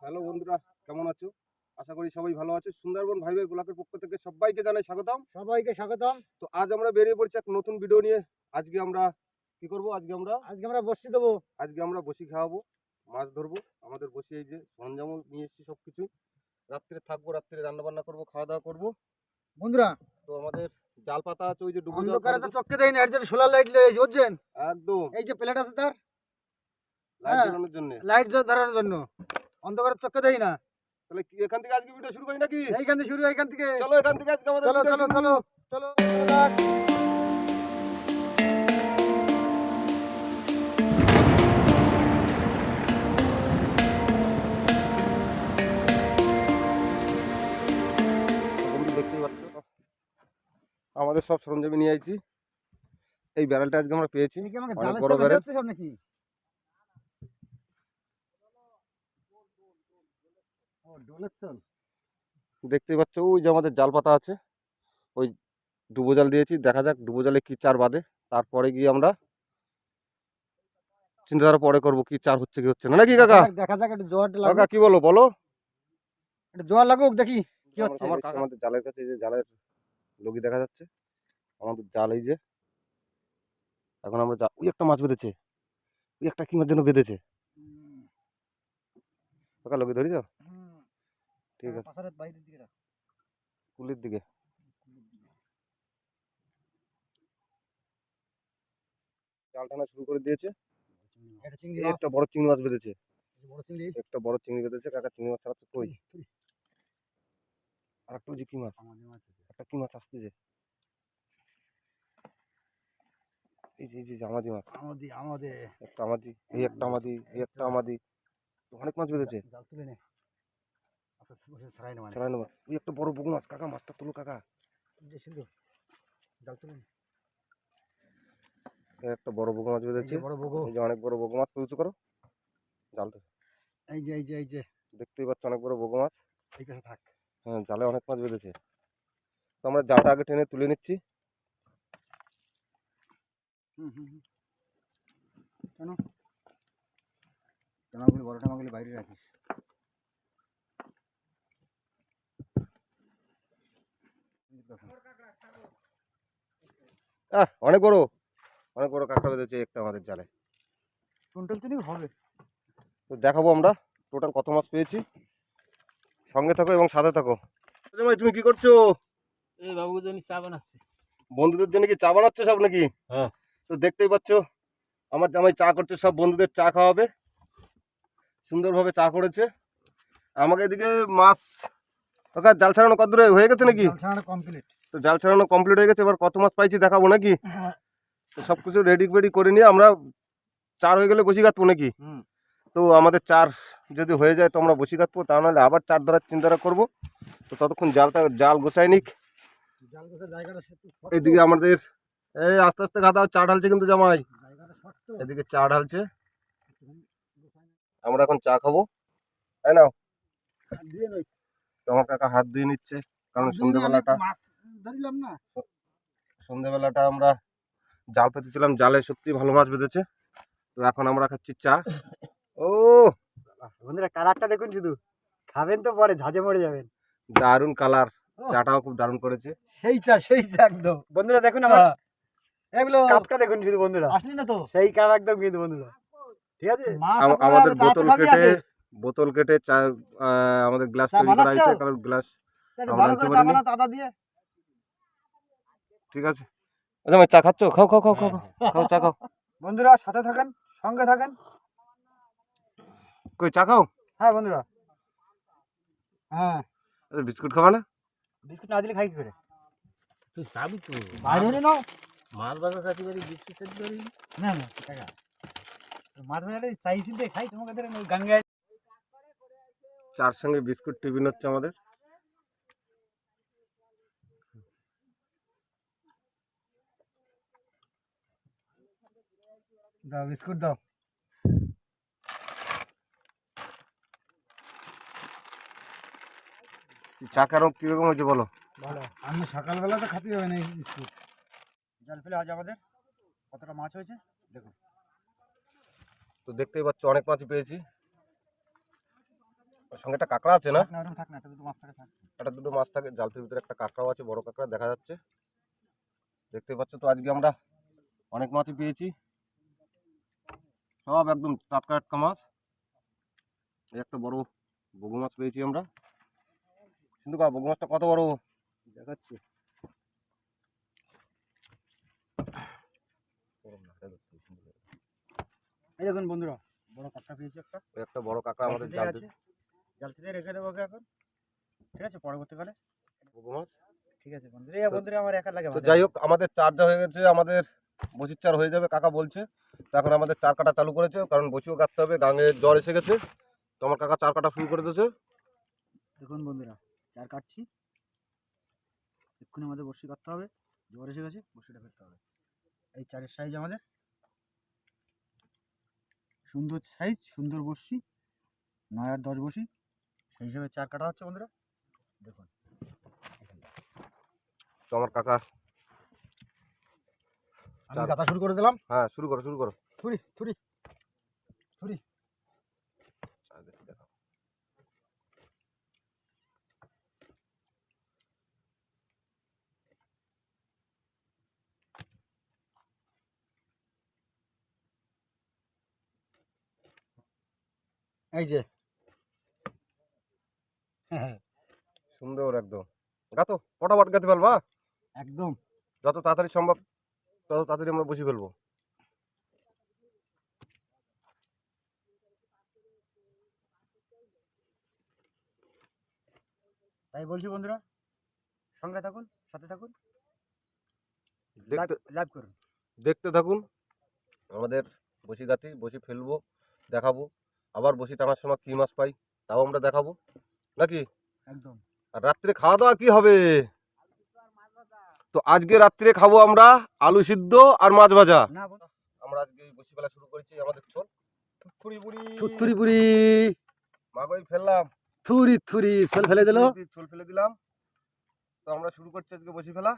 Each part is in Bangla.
হ্যালো বন্ধুরা, কেমন আছো? আশা করি সবাই ভালো আছো। সুন্দরবন ভাই ভাই ব্লকের পক্ষ থেকে সবাইকে জানাই স্বাগতম। সবাইকে স্বাগতম। তো আজ আমরা বেরিয়ে পড়ছি এক নতুন ভিডিও নিয়ে। আজকে আমরা কি করব? আজকে আমরা বসি দেবো। আজকে আমরা বসি খাওয়াবো, মাছ ধরবো। আমাদের বসি এই যে সরঞ্জামও নিয়ে এসেছি সব কিছু। রাত্রে থাকবো, রাত্রে রান্না বান্না করবো, খাওয়া দাওয়া করবো। বন্ধুরা তো আমাদের জাল পাতা আছে, ওই যে ডুবো জাল অন্ধকারে তো খাওয়াবো। চোখকে দেয়নি, এর জন্য সোলার লাইট লয়ে এসেছি বুঝছেন। একদম এই যে প্লেট আছে তার লাইট হ্যাঁ, জ্বালানোর জন্য। লাইট ধরানোর জন্য। অন্ধকারে চোখকে দেই না। তাহলে কি এখান থেকে আজকে ভিডিও শুরু করি নাকি? এইখান থেকে শুরু, এইখান থেকে। চলো এখান থেকে আজকে আমাদের চলো ভিডিও চলো শুরু। চলো চলো চলো যাক। বন্ধু দেখতেই পাচ্ছ, আমাদের সব সরঞ্জাম নিয়ে আইছি। এই ব্যারেলটা আজকে আমরা পেয়েছি, তুমি কি আমাকে অনেক জালের বড় চাপে ব্যারেল। ধরছো সব নাকি? ও ডোলের চল। দেখতেই পাচ্ছ ওই যে আমাদের জাল পাতা আছে, ওই ডুবো জাল দিয়েছি। দেখা যাক ডুবো জালে কি চার বাঁধে, তারপরে গিয়ে আমরা চিন্তাধারা পরে করবো কি চার হচ্ছে কি হচ্ছে না, নাকি কাকা? দেখা যাক একটু জোয়ারটা কাকা লাগুক, কি বলো বলো? একটু জোয়ার লাগুক দেখি কি হচ্ছে। আমাদের জালের কাছে এই যে জালের লগি দেখা যাচ্ছে, আমাদের জাল এই যে। এখন আমরা ওই একটা মাছ বেঁধেছে, ওই একটা কি মাছ যেন বেঁধেছে। কাকা লগি ধরি যাও, ঠিক আছে। পাশারের বাইরের দিকে রাখ। কুলির দিকে জাল টানা শুরু করে দিয়েছে। একটা চিংড়ি এই মাছ, একটা বড় চিংড়ি মাছ বেঁধেছে, বড় চিংড়ি। একটা বড় চিংড়ি বেঁধেছে। কাকা চিংড়ি মাছ ছাড়াচ্ছে কই? আর একটা ওই যে কি মাছ, একটা কি মাছ আসতেছে, এই যে আমাদি মাছ। আমাদের একটা আমাদি, এই একটা আমাদি, এই একটা আমাদি। তো অনেক মাছ বেঁধেছে। জাল তুলে নে। আচ্ছা বসে ছাড়াই না মানে। ছাড়াই নেবো। ওই একটা বড় বগু মাছ, কাকা মাছটা তোলো কাকা। যে শুধু জাল তুলে নে। এই একটা বড় বগু মাছ এই বেঁধেছে, যে বড় বগো, এই যে অনেক বড় বগু মাছ। উঁচু করো জালটা, এই যে দেখতেই পাচ্ছ অনেক বড় বগু মাছ। এই কাছে থাক। হ্যাঁ, জালে অনেক মাছ বেঁধেছে। তো আমরা জালটা আগে টেনে তুলে নিচ্ছি। কেন টামাগুলি, বড় টামাগুলি বাইরে রাখিস। অনেক বড়, অনেক বড় কাঁকড়া বেঁধেছে একটা আমাদের জালে। কুইন্টাল তিনেক হবে। তো দেখাবো আমরা টোটাল কত মাছ পেয়েছি। সঙ্গে থাকো এবং সাথে থাকো। জামাই তুমি কি করছো? এই বাবু জানি চা বানাচ্ছে। বন্ধুদের জন্য কি চা বানাচ্ছ সব নাকি? হ্যাঁ। তো দেখতেই পাচ্ছ আমার জামাই চা করছে, সব বন্ধুদের চা খাওয়াবে। সুন্দরভাবে চা করেছে। আমাকে এদিকে মাছ, কাকা জাল ছাড়ানো কত দূরে হয়ে গেছে নাকি? জাল ছাড়ানো কমপ্লিট। তো জাল ছাড়ানো কমপ্লিট হয়ে গেছে, এবার কত মাছ পাইছি দেখাবো নাকি? তো সব কিছু রেডি ফেডি করে নিয়ে আমরা চার হয়ে গেলে বসি কাটবো নাকি? তো আমাদের চার যদি হয়ে যায় তো আমরা বসি কাটবো, তা নাহলে আবার চার ধরার চিন্তা করবো। তো ততক্ষণ জাল গোছাই নিক। জাল গোছা জায়গাটা শক্ত। এদিকে আমাদের এই আস্তে আস্তে খাওয়া দাওয়া চা ঢালছে কিন্তু জামাই, জায়গাটা শক্ত। এদিকে চা ঢালছে। আমরা এখন চা খাবো, তাই না? দিয়ে নই। তো আমার কাকা হাত ধুয়ে নিচ্ছে, কারণ মাছ ধরিলাম না। সন্ধ্যেবেলাটা আমরা জাল পেতেছিলাম, জালে সত্যি ভালো মাছ বেঁধেছে। তো এখন আমরা খাচ্ছি চা। ও বন্ধুরা কালারটা দেখুন শুধু, খাবেন তো পরে ঝাঁঝে মরে যাবেন। দারুণ কালার, চাটাও খুব দারুণ করেছে। সেই চা একদম। বন্ধুরা দেখুন আমার এগুলো কাপটা দেখুন শুধু বন্ধুরা, আসলে না তো সেই কাপ একদম কিন্তু বন্ধুরা। ঠিক আছে, আমাদের বোতল কেটে চা, আমাদের গ্লাস তৈরি করা হয়েছে, কারণ গ্লাস আমরা আনতে পারিনি। আদা দিয়ে। ঠিক আছে, আচ্ছা ভাই চা খাচ্ছ? খাও খাও খাও খাও খাও চা খাও। বন্ধুরা সাথে থাকেন, সঙ্গে থাকেন। কই চা খাও? হ্যাঁ বন্ধুরা, হ্যাঁ। বিস্কুট খাবা না? বিস্কুট না দিলে খাই কি করে? তুই চাবি তো বাইরে হলে নাও। মাছ ভাজা চাটি পারি, বিস্কুট চাটি পারি না টাকা মাছ ভাজা চাইছি দে খাই তোমাকে ধরে গঙ্গায়। চার সঙ্গে বিস্কুট টিফিন হচ্ছে আমাদের। দাও বিস্কুট দাও। চা কারণ কিরকম হয়েছে বলো? ভালো। আমি সকালবেলা তো খাতে হবে না এই বিস্কুট। জাল ফেলে আজ আমাদের কতটা মাছ হয়েছে দেখুন। তো দেখতেই পাচ্ছ অনেক মাছই পেয়েছি। ওর সঙ্গে একটা কাঁকড়া আছে না? না ওরকম থাক না, একটা দুটো মাছ থাকে থাক। একটা দুটো মাছ থাকে, জালতির ভিতরে একটা কাঁকড়াও আছে, বড় কাঁকড়া দেখা যাচ্ছে। দেখতে পাচ্ছ তো আজকে আমরা অনেক মাছই পেয়েছি, সব একদম টাটকা টাটকা মাছ। এই একটা বড় বগু মাছ পেয়েছি আমরা। কিন্তু বগু মাছটা কত বড় দেখাচ্ছি। এই দেখুন বন্ধুরা, বড় কাঁকড়া পেয়েছি একটা। ওই একটা বড় কাঁকড়া আমাদের জাল জালতি আছে, জাল থেকে রেখে দেবো ওকে এখন, ঠিক আছে, পরবর্তীকালে। বগু মাছ। ঠিক আছে বন্ধুরা, এই বন্ধুরা আমার একা লাগে তো ভাজা। যাই হোক, আমাদের চারটা হয়ে গেছে, আমাদের বসির চার হয়ে যাবে কাকা বলছে। তো এখন আমাদের চার কাটা চালু করেছে, কারণ বসিও কাটতে হবে, গাঙে জ্বর এসে গেছে। তো আমার কাকা চার কাটা শুরু করে দিয়েছে। দেখুন বন্ধুরা, চার কাটছি, এক্ষুনি আমাদের বড়শি কাটতে হবে, জ্বর এসে গেছে, বড়শিটা ফেলতে হবে। এই চারের সাইজ আমাদের সুন্দর সাইজ, সুন্দর বড়শি, 9 আর 10 বড়শি, সেই হিসাবে চার কাটা হচ্ছে বন্ধুরা। দেখুন তো আমার কাকা আমি কাটা শুরু করে দিলাম। হ্যাঁ, শুরু করো শুরু করো। থুরি থুরি থুরি। এই যে সুন্দর একদম গাতো ফটাফট গাতে ফেলবা, একদম যত তাড়াতাড়ি সম্ভব তত তাড়াতাড়ি আমরা বসে ফেলবো। তাই বলছি বন্ধুরা, সঙ্গে থাকুন, সাথে থাকুন, দেখতে লাইভ করুন। দেখতে থাকুন আমাদের বসি গাতি, বসি ফেলবো, দেখাবো। আবার বসি টানার সময় কী মাছ পাই তাও আমরা দেখাবো নাকি। একদম। আর রাত্রে খাওয়া দাওয়া কি হবে? তো আজকে রাত্রে খাবো আমরা আলু সিদ্ধ আর মাছ ভাজা। না আমরা আজকে বসি ফেলা শুরু করেছি, আমাদের ছোট থুরি বুড়ি থুরি বুড়ি মাগই ফেললাম, থুরি থুরি ছোল ফেলে দিল। ছোল ফেলে দিলাম। তো আমরা শুরু করছি আজকে বসি ফেলা।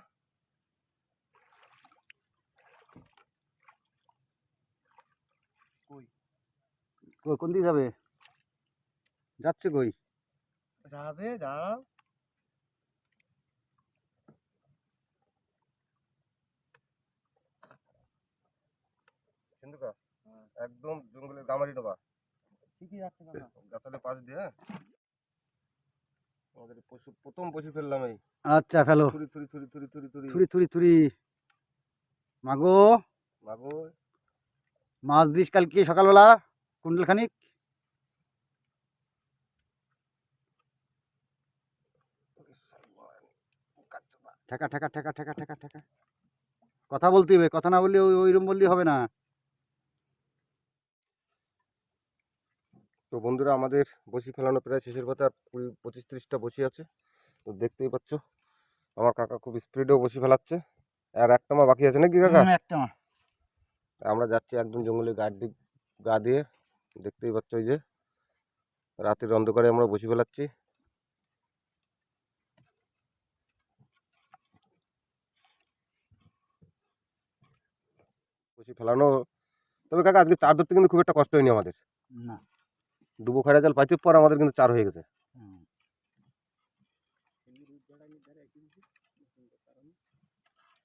কোন দিকে যাবে? যাচ্ছে কই? যাবে, দাঁড়াও। সিন্ধুকা একদম জঙ্গলের গামারি ডোবা, ঠিকই যাচ্ছে দাদা। গাছালে পাশ দিয়ে। আমাদের প্রথম বসি ফেললাম এই। আচ্ছা ফেলো। থুরি থুরি থুরি থুরি থুরি থুরি থুরি থুরি থুরি। মাগো মাগো মাছ দিস কালকে সকালবেলা কুইন্টাল খানিক। ঠেকা ঠেকা ঠেকা ঠেকা ঠেকা ঠেকা। কথা বলতে হবে, কথা না বললে ওইরকম বললেই হবে না। তো বন্ধুরা, আমাদের বসি ফেলানো প্রায় শেষের পথে, আর 25-30টা বসি আছে। তো দেখতেই পাচ্ছ আমার কাকা খুব স্পিডেও বসি ফেলাচ্ছে, আর একটা মা বাকি আছে নাকি কাকা? একটা আমরা যাচ্ছি একদম জঙ্গলের গা দিয়ে। দেখতেই পাচ্ছ ওই যে রাতের অন্ধকারে আমরা বসি ফেলাচ্ছি। বসি ফেলানো, তবে কাকা আজকে চার ধরতে কিন্তু খুব একটা কষ্ট হয়নি আমাদের। না ডুবো খাড়া জাল পাইতে পর আমাদের কিন্তু চার হয়ে গেছে।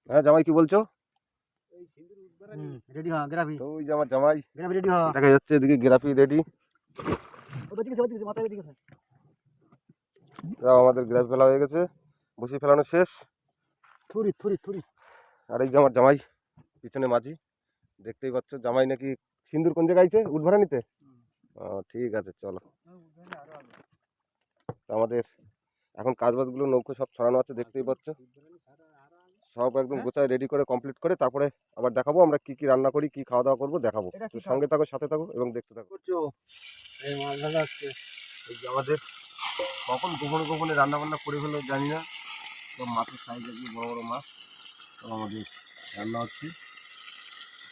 হ্যাঁ জামাই কি বলছো? রেডি হ গ্রাফি। তো ওই যে আমার জামাই গ্রাফি রেডি হ। দেখা যাচ্ছে এদিকে গ্রাফি রেডি। মাথায় দিকে আমাদের গ্রাফি ফেলা হয়ে গেছে, বসি ফেলানো শেষ। থুরি থুরি থুরি। আর এই যে আমার জামাই পিছনে মাঝি, দেখতেই পাচ্ছ। জামাই নাকি সিন্দুর কোন জায়গায় আছে? উঠভাড়া নিতে। ঠিক আছে চলো। আমাদের এখন কাজবাজগুলো নৌকো সব ছড়ানো আছে, দেখতেই পাচ্ছ। সব একদম গোছায় রেডি করে কমপ্লিট করে তারপরে আবার দেখাবো আমরা কি কি রান্না করি, কি খাওয়া দাওয়া করবো দেখাবো। তো সঙ্গে থাকো, সাথে থাকো এবং দেখতে থাকো। এই মাছ ভাজা আসছে। এই যে আমাদের কখন গোপনে গোপনে রান্না বান্না করে ফেলো জানি না, সব মাছের সাইজ আছে, বড় বড় মাছ। তো আমাদের রান্না হচ্ছে।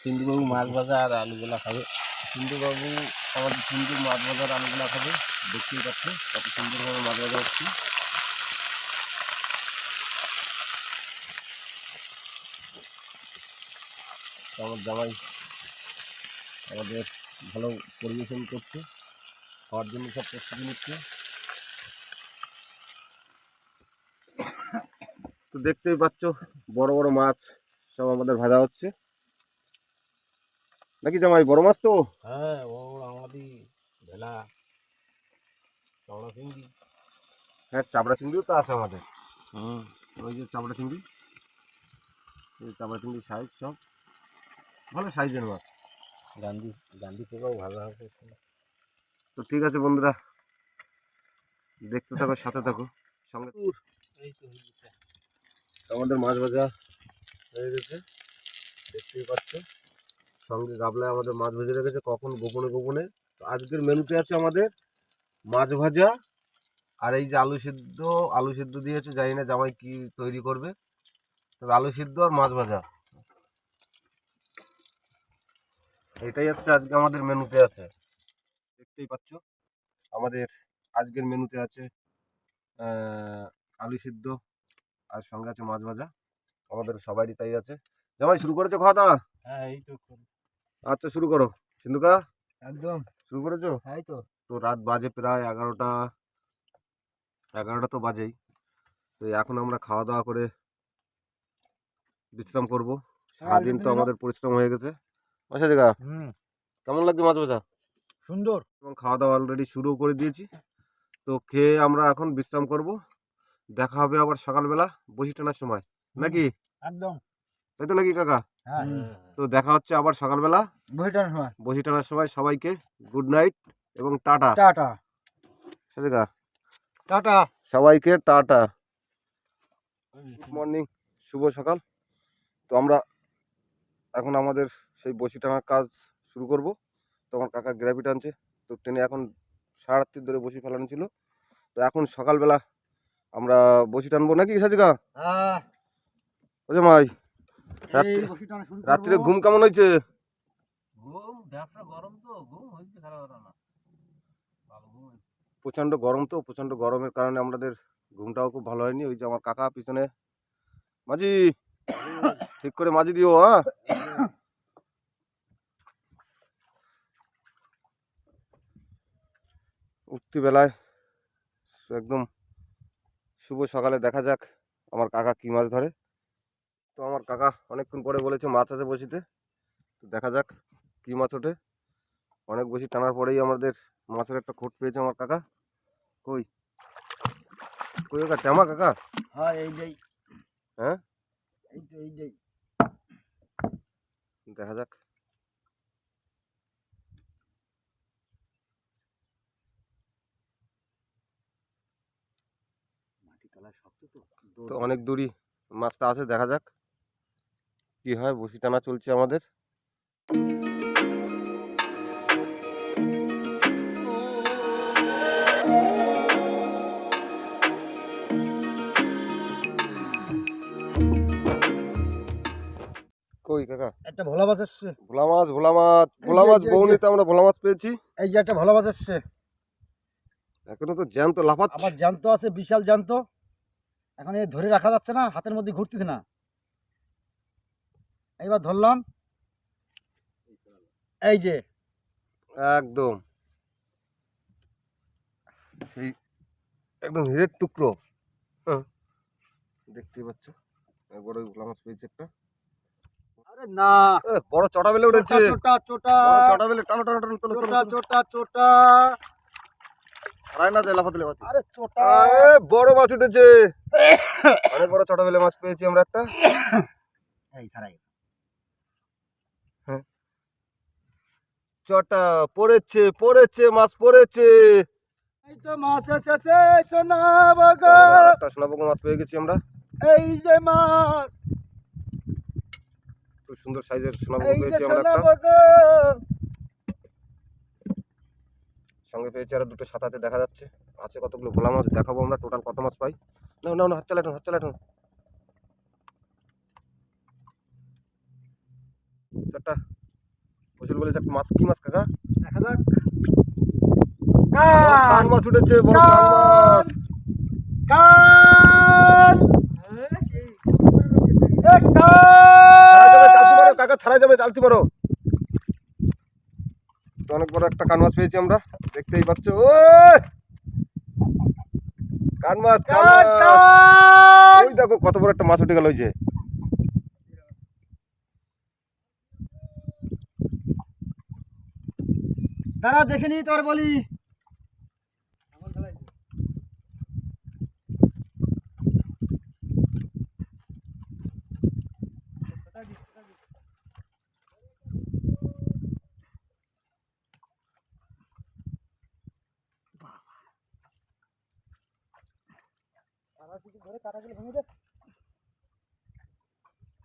সিন্ধুবাবু মাছ ভাজা আর আলুগুলা খাবে। সিন্ধুবাবু আমাদের সিন্ধুর মাছ ভাজার আলুগুলা খাবে, দেখতেই পাচ্ছি কত সুন্দরভাবে মাছ ভাজা হচ্ছে। আমার জামাই আমাদের ভালো পরিবেশন করছে, খাওয়ার জন্য সব প্রস্তুতি নিচ্ছে। তো দেখতেই পাচ্ছ বড় বড় মাছ সব আমাদের ভাজা হচ্ছে নাকি জামাই, বড় মাছ তো? হ্যাঁ ও আমাদের ভেলা চওড়া চিংড়ি। হ্যাঁ, চাবড়া চিংড়িও তো আছে আমাদের। হুম, ওই যে চাবড়া চিংড়ি, এই চাবড়া চিংড়ি সাইজ সব ভালো সাইজের মাছ। গান্ধী গান্ধী থেকেও ভালো হবে। তো ঠিক আছে বন্ধুরা, দেখতে থাকো, সাথে থাকো সঙ্গে। এই তো হয়ে গেছে। আমাদের মাছ ভাজা হয়ে গেছে, দেখতেই পাচ্ছ। সঙ্গে গাবলায় আমাদের মাছ ভেজে রেখেছে কখন গোপনে গোপনে। তো আজকের মেনুতে আছে আমাদের মাছ ভাজা, আর এই যে আলু সিদ্ধ দিয়েছে, জানি না জামাই কি তৈরি করবে, তবে আলু সিদ্ধ আর মাছ ভাজা এটাই হচ্ছে আজকে আমাদের মেনুতে আছে। দেখতেই পাচ্ছ আমাদের আজকের মেনুতে আছে আলু সিদ্ধ আর সঙ্গে আছে মাছ ভাজা। আমাদের সবারই তাই আছে। জামাই শুরু করেছো খাওয়া দাওয়া? হ্যাঁ এই তো আচ্ছা শুরু করো। সিন্ধুকা একদম শুরু করেছো? এই তো। তো রাত বাজে প্রায় 11টা তো বাজেই। তো এখন আমরা খাওয়া দাওয়া করে বিশ্রাম করব। সারাদিন তো আমাদের পরিশ্রম হয়ে গেছে। আচ্ছা জায়গা কেমন লাগছে মাছ ভাজা? সুন্দর। এবং খাওয়া দাওয়া অলরেডি শুরু করে দিয়েছি। তো খেয়ে আমরা এখন বিশ্রাম করব। দেখা হবে আবার সকালবেলা বসি টানার সময়, নাকি? একদম তাই তো নাকি কাকা? হ্যাঁ, তো দেখা হচ্ছে আবার সকালবেলা বইটার সময়। বসি টানার সময়। সবাইকে গুড নাইট এবং টাটা। টাটা জায়গা টাটা। সবাইকে টাটা, গুড মর্নিং, শুভ সকাল। তো আমরা এখন আমাদের সেই বসি টানার কাজ শুরু করব। তো আমার কাকা গ্রাভি টানছে, তো টেনে এখন 3:30 ধরে বসি ফেলানো ছিল। তো এখন সকালবেলা আমরা বসি টানবো, নাকি সাজিকা? হ্যাঁ, ওই ভাই, এই বসি টানা শুরু করবো। রাত্রে ঘুম কেমন হয়েছে? ঘুম ব্যবসা গরম তো ঘুম হয়েছে খারাপ না, ভালো ঘুম হয়েছে। প্রচণ্ড গরম, তো প্রচণ্ড গরমের কারণে আমাদের ঘুমটাও খুব ভালো হয়নি। ওই যে আমার কাকা পিছনে, মাঝি ঠিক করে মাঝি দিও। হ্যাঁ, উঠতি বেলায় একদম শুভ সকালে দেখা যাক আমার কাকা কী মাছ ধরে। তো আমার কাকা অনেকক্ষণ পরে বলেছে মাছ আছে বসিতে, তো দেখা যাক কী মাছ ওঠে। অনেক বসি টানার পরেই আমাদের মাছের একটা খোঁট পেয়েছে আমার কাকা। কই কই কাকা, ট্যামা কাকা? হ্যাঁ, এই যেই। হ্যাঁ, এই তো এই যেই। দেখা যাক। তো অনেক দূরই মাছটা আছে, দেখা যাক কি হয়। বসি টানা চলছে আমাদের। কই কাকা? একটা ভোলা মাছ এসছে। ভোলা মাছ, ভোলা মাছ, ভোলা মাছ বউনিতে আমরা ভোলা মাছ পেয়েছি। এই যে একটা ভোলা মাছ এসছে। এখনো তো জ্যান্ত লাফাচ্ছে। আবার জ্যান্ত আছে, বিশাল জ্যান্ত। এখন এই ধরে রাখা যাচ্ছে না, হাতের মধ্যে ঘুরতেছে না। এইবার ধরলাম, এই যে একদম সেই একদম হিরের টুকরো। হ্যাঁ, দেখতেই পাচ্ছ বড় ভোলা মাছ পেয়েছি একটা। আরে না, বড় চটা বেলে উঠেছে। চোটা চোটা বড় চটা বেলে, টানো টানো টানো, তোলো তোলো চোটা তোলো। চোটা চোটা। হারায় না যায় লাফাতে লাফাতে। আরে চোটা। বড় মাছ উঠেছে, অনেক বড় চটা বেলে মাছ পেয়েছি আমরা একটা। এই ছাড়াই চটা পড়েছে, পড়েছে, মাছ পড়েছে। এই তো মাছ এসেছে, সোনা বাগা। একটা সোনাপোকা মাছ পেয়ে গেছি আমরা। এই যে মাছ, খুব সুন্দর সাইজের সোনাপোকা এই যে পেয়েছি আমরা সোনা একটা। বাগা। সঙ্গে পেয়েছি আর দুটো সাঁতাতে, দেখা যাচ্ছে আছে কতগুলো ভোলা মাছ। দেখাবো আমরা টোটাল কত মাছ পাই। না না না, হাত চালাটুন, হাত চালাটুন। একটা ফসল বলে একটা মাছ, কি মাছ কাকা? দেখা যাক। কান মাছ উঠেছে, বড় কান মাছ। কান কাকা ছাড়াই যাবে, চালতে পারো। অনেক বড় একটা কান মাছ পেয়েছি আমরা, দেখতেই পাচ্ছ। কান মাছ ওই দেখো কত বড় একটা মাছ উঠে গেল ওই যে। দাঁড়া দেখে নি তোর বলি।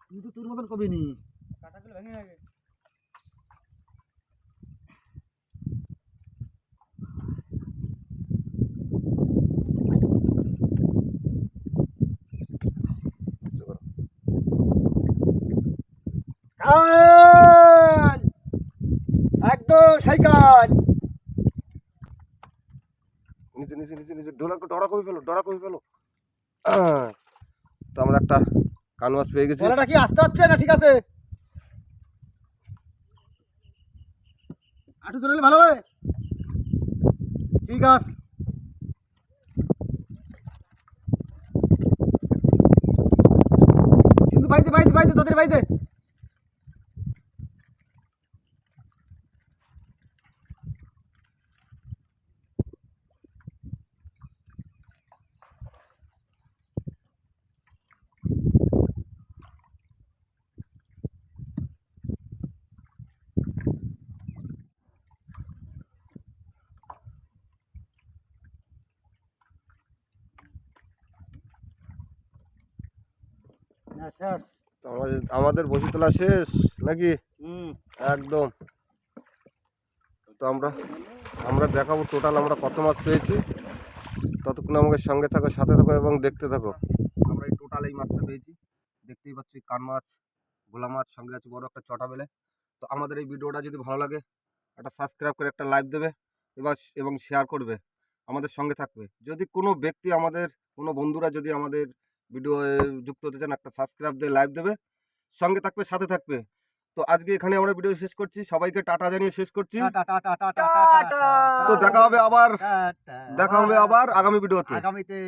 কিন্তু তোর মতন কবি নি কাটাগুলো ভেঙে যাবে। একদম সাইকেল নিচে নিচে নিচে নিচে ডরা কমে ফেলো। তো আমরা একটা কান মাছ পেয়ে গেছি। গলাটা কি আস্তে হচ্ছে না ঠিক আছে? আটু চড়লে ভালো হবে। ঠিক আছে। কিন্তু বাইতে তাদের বাইতে। না শেষ। তো আমাদের বসি তোলা শেষ নাকি? একদম। তো আমরা দেখাবো টোটাল আমরা কত মাছ পেয়েছি। ততক্ষণ আমাকে সঙ্গে থাকো, সাথে থাকো এবং দেখতে থাকো। আমরা এই টোটাল এই মাছটা পেয়েছি, দেখতেই পাচ্ছি কান মাছ, ভোলা মাছ, সঙ্গে আছে বড় একটা চটা বেলে। তো আমাদের এই ভিডিওটা যদি ভালো লাগে একটা সাবস্ক্রাইব করে একটা লাইক দেবে এবং শেয়ার করবে, আমাদের সঙ্গে থাকবে। যদি কোনো ব্যক্তি কোনো বন্ধুরা যদি আমাদের ভিডিও যুক্ত হতে চান, একটা সাবস্ক্রাইব দিয়ে লাইক দেবে, সঙ্গে থাকবে, সাথে থাকবে। তো আজকে এখানে আমরা ভিডিও শেষ করছি, সবাইকে টাটা জানিয়ে শেষ করছি। তো দেখা হবে আবার আগামী ভিডিওতে। আগামীতে।